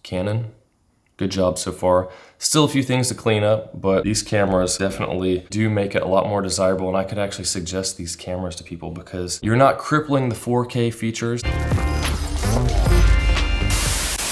Canon, good job so far. Still a few things to clean up, but these cameras definitely do make it a lot more desirable, and I could actually suggest these cameras to people because you're not crippling the 4K features.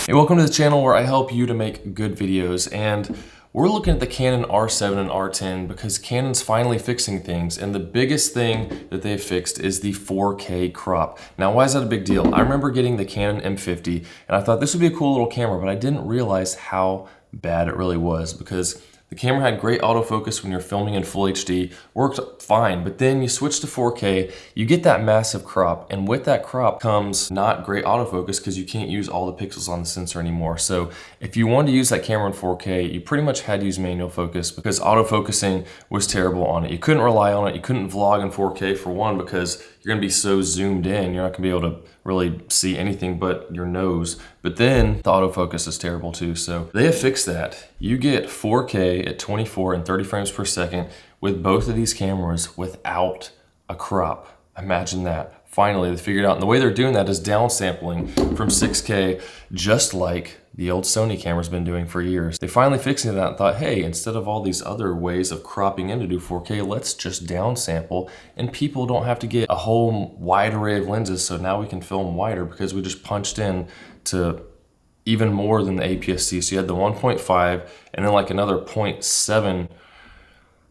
Hey, welcome to the channel where I help you to make good videos, and we're looking at the Canon R7 and R10 because Canon's finally fixing things, and the biggest thing that they've fixed is the 4K crop. Now, why is that a big deal? I remember getting the Canon M50, and I thought this would be a cool little camera, but I didn't realize how bad it really was because the camera had great autofocus when you're filming in full HD, worked fine, but then you switch to 4K, you get that massive crop, and with that crop comes not great autofocus because you can't use all the pixels on the sensor anymore. So if you wanted to use that camera in 4K, you pretty much had to use manual focus because autofocusing was terrible on it. You couldn't rely on it. You couldn't vlog in 4K for one because you're gonna be so zoomed in, you're not gonna be able to really see anything but your nose. But then the autofocus is terrible too. So they have fixed that. You get 4K at 24 and 30 frames per second with both of these cameras without a crop. Imagine that. Finally, they figured out, and the way they're doing that is downsampling from 6K, just like the old Sony camera's been doing for years. They finally fixed that and thought, hey, instead of all these other ways of cropping in to do 4K, let's just downsample, and people don't have to get a whole wide array of lenses, so now we can film wider because we just punched in to even more than the APS-C. So you had the 1.5 and then like another 0.7.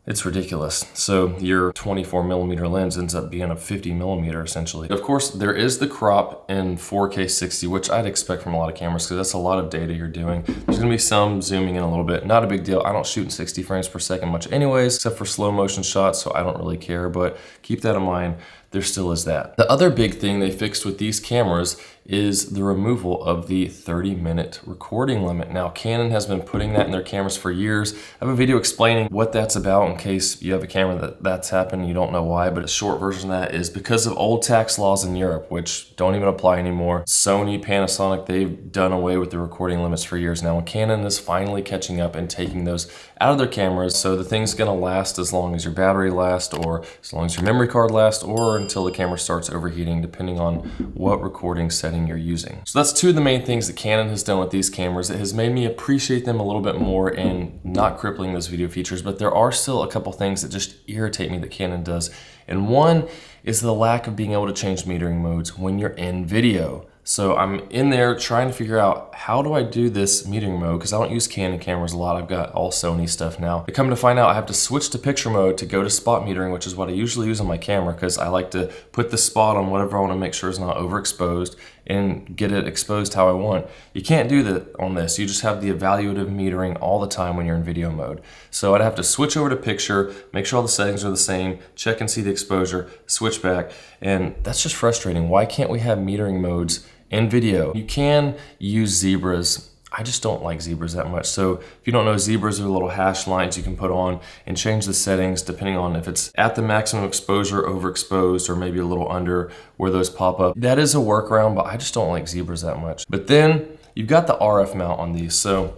It's ridiculous. So your 24 millimeter lens ends up being a 50 millimeter essentially. Of course, there is the crop in 4K 60, which I'd expect from a lot of cameras because that's a lot of data you're doing. There's gonna be some zooming in a little bit, not a big deal. I don't shoot in 60 frames per second much anyways, except for slow motion shots, so I don't really care, but keep that in mind. There still is that. The other big thing they fixed with these cameras is the removal of the 30-minute recording limit. Now, Canon has been putting that in their cameras for years. I have a video explaining what that's about in case you have a camera that's happened and you don't know why, but a short version of that is because of old tax laws in Europe, which don't even apply anymore. Sony, Panasonic, they've done away with the recording limits for years now, and Canon is finally catching up and taking those out of their cameras, so the thing's gonna last as long as your battery lasts, or as long as your memory card lasts, or until the camera starts overheating, depending on what recording setting you're using. So that's two of the main things that Canon has done with these cameras. It has made me appreciate them a little bit more and not crippling those video features, but there are still a couple things that just irritate me that Canon does. And one is the lack of being able to change metering modes when you're in video. So I'm in there trying to figure out how do I do this metering mode because I don't use Canon cameras a lot. I've got all Sony stuff now. To come to find out, I have to switch to picture mode to go to spot metering, which is what I usually use on my camera because I like to put the spot on whatever I want to make sure is not overexposed and get it exposed how I want. You can't do that on this. You just have the evaluative metering all the time when you're in video mode. So I'd have to switch over to picture, make sure all the settings are the same, check and see the exposure, switch back, and that's just frustrating. Why can't we have metering modes in video? You can use zebras. I just don't like zebras that much. So if you don't know, zebras are little hash lines you can put on and change the settings depending on if it's at the maximum exposure, overexposed, or maybe a little under where those pop up. That is a workaround, but I just don't like zebras that much. But then you've got the RF mount on these. So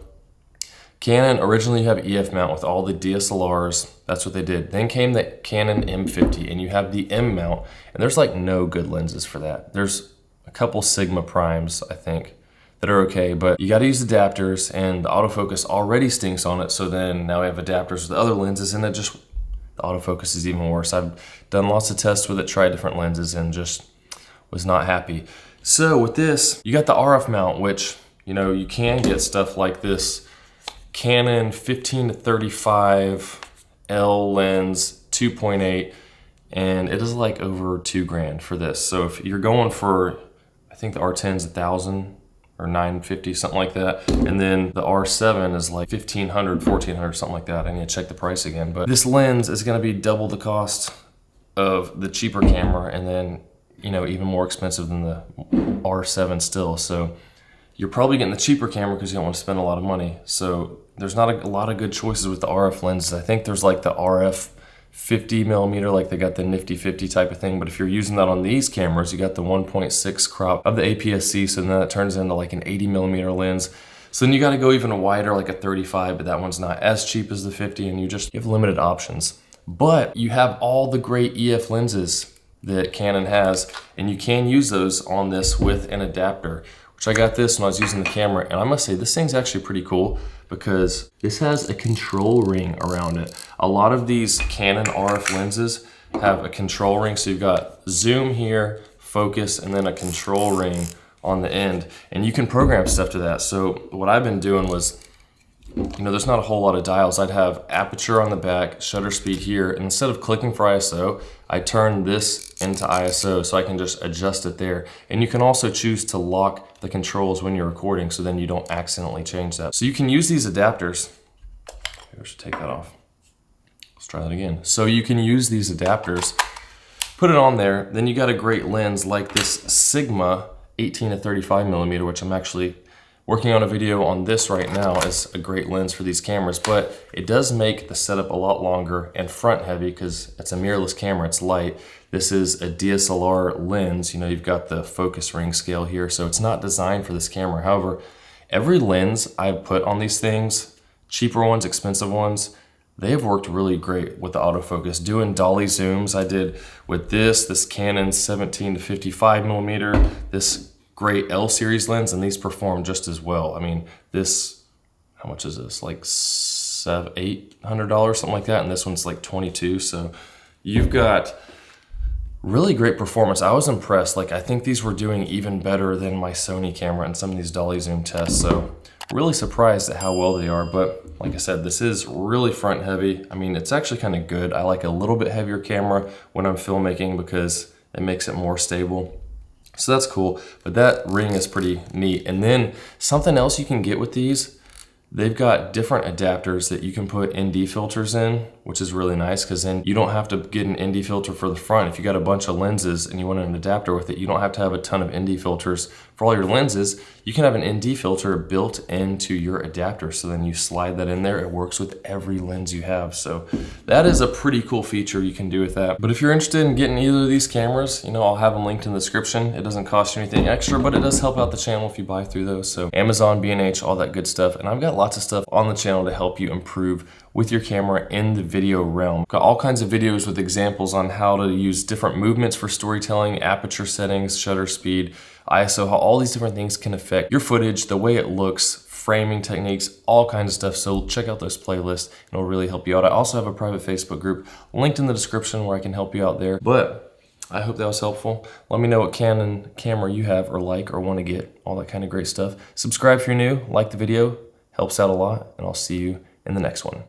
Canon, originally you have EF mount with all the DSLRs. That's what they did. Then came the Canon M50 and you have the M mount, and there's like no good lenses for that. There's a couple Sigma primes, I think, that are okay, but you gotta use adapters, and the autofocus already stinks on it, so then now we have adapters with other lenses, and the autofocus is even worse. I've done lots of tests with it, tried different lenses, and just was not happy. So with this, you got the RF mount, which, you know, you can get stuff like this Canon 15 to 35 L lens 2.8, and it is like over $2,000 for this. So if you're going for, I think the R10's 1,000 or 950, something like that. And then the R7 is like 1,500, 1,400, something like that. I need to check the price again. But this lens is gonna be double the cost of the cheaper camera, and then, you know, even more expensive than the R7 still. So you're probably getting the cheaper camera because you don't want to spend a lot of money. So there's not a lot of good choices with the RF lenses. I think there's like the RF 50 millimeter, like they got the nifty 50 type of thing, but if you're using that on these cameras, you got the 1.6 crop of the APS-C, so then that turns into like an 80 millimeter lens. So then you got to go even wider, like a 35, but that one's not as cheap as the 50, and you have limited options. But you have all the great EF lenses that Canon has, and you can use those on this with an adapter, which I got this when I was using the camera, and I must say this thing's actually pretty cool because this has a control ring around it. A lot of these Canon RF lenses have a control ring, so you've got zoom here, focus, and then a control ring on the end, and you can program stuff to that. So what I've been doing was, there's not a whole lot of dials. I'd have aperture on the back, shutter speed here, and instead of clicking for ISO, I turn this into ISO so I can just adjust it there. And you can also choose to lock the controls when you're recording so then you don't accidentally change that. So you can use these adapters. Maybe I should take that off. Let's try that again. So you can use these adapters, put it on there, then you got a great lens like this Sigma 18 to 35 millimeter, which I'm actually working on a video on this right now as a great lens for these cameras, but it does make the setup a lot longer and front heavy because it's a mirrorless camera, it's light. This is a DSLR lens, you've got the focus ring scale here, so it's not designed for this camera. However, every lens I've put on these things, cheaper ones, expensive ones, they have worked really great with the autofocus. Doing dolly zooms, I did with this Canon 17 to 55 millimeter, this great L series lens, and these perform just as well. I mean, this, how much is this? Like $800, something like that, and this one's like 22. So you've got really great performance. I was impressed. Like, I think these were doing even better than my Sony camera in some of these dolly zoom tests. So really surprised at how well they are. But like I said, this is really front heavy. I mean, it's actually kind of good. I like a little bit heavier camera when I'm filmmaking because it makes it more stable. So that's cool, but that ring is pretty neat. And then something else you can get with these, they've got different adapters that you can put ND filters in, which is really nice because then you don't have to get an ND filter for the front. If you got a bunch of lenses and you want an adapter with it, you don't have to have a ton of ND filters for all your lenses. You can have an ND filter built into your adapter. So then you slide that in there. It works with every lens you have. So that is a pretty cool feature you can do with that. But if you're interested in getting either of these cameras, I'll have them linked in the description. It doesn't cost you anything extra, but it does help out the channel if you buy through those. So Amazon, B&H, all that good stuff. And I've got lots of stuff on the channel to help you improve with your camera in the video realm. Got all kinds of videos with examples on how to use different movements for storytelling, aperture settings, shutter speed, ISO, how all these different things can affect your footage, the way it looks, framing techniques, all kinds of stuff. So check out those playlists and it'll really help you out. I also have a private Facebook group linked in the description where I can help you out there. But I hope that was helpful. Let me know what Canon camera you have or like or want to get, all that kind of great stuff. Subscribe if you're new, like the video, helps out a lot, and I'll see you in the next one.